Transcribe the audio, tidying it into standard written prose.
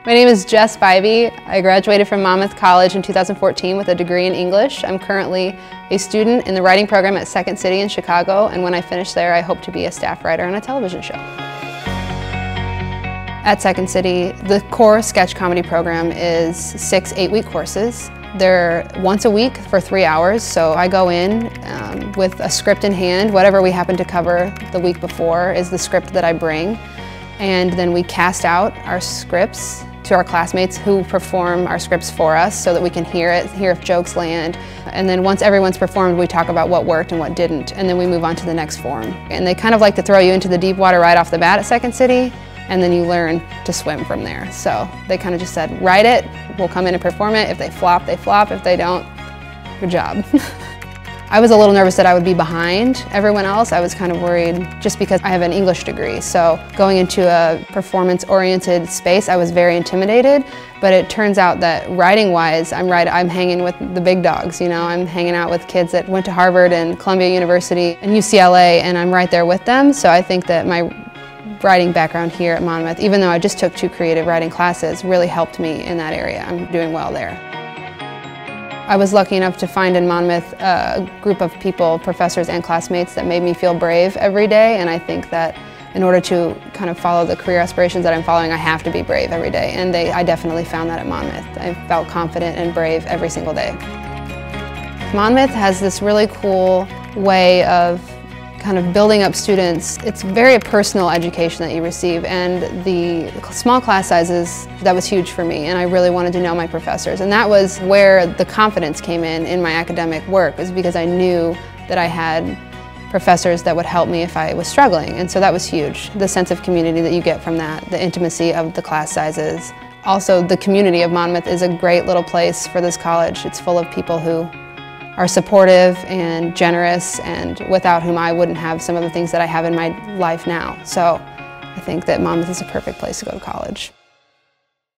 My name is Jess Bybee. I graduated from Monmouth College in 2014 with a degree in English. I'm currently a student in the writing program at Second City in Chicago, and when I finish there, I hope to be a staff writer on a television show. At Second City, the core sketch comedy program is 6 8-week courses. They're once a week for 3 hours, so I go in with a script in hand. Whatever we happen to cover the week before is the script that I bring, and then we cast out our scripts to our classmates who perform our scripts for us so that we can hear it, hear if jokes land. And then once everyone's performed, we talk about what worked and what didn't, and then we move on to the next form. And they kind of like to throw you into the deep water right off the bat at Second City, and then you learn to swim from there. So they kind of just said, write it, we'll come in and perform it. If they flop, they flop. If they don't, good job. I was a little nervous that I would be behind everyone else. I was kind of worried just because I have an English degree. So going into a performance-oriented space, I was very intimidated. But it turns out that writing-wise, I'm hanging with the big dogs. You know, I'm hanging out with kids that went to Harvard and Columbia University and UCLA, and I'm right there with them. So I think that my writing background here at Monmouth, even though I just took 2 creative writing classes, really helped me in that area. I'm doing well there. I was lucky enough to find in Monmouth a group of people, professors and classmates, that made me feel brave every day, and I think that in order to kind of follow the career aspirations that I'm following, I have to be brave every day, and I definitely found that at Monmouth. I felt confident and brave every single day. Monmouth has this really cool way of kind of building up students. It's very personal education that you receive, and the small class sizes, that was huge for me, and I really wanted to know my professors. And that was where the confidence came in my academic work, was because I knew that I had professors that would help me if I was struggling, and so that was huge. The sense of community that you get from that, the intimacy of the class sizes. Also, the community of Monmouth is a great little place for this college. It's full of people who are supportive and generous, and without whom I wouldn't have some of the things that I have in my life now. So I think that Monmouth is a perfect place to go to college.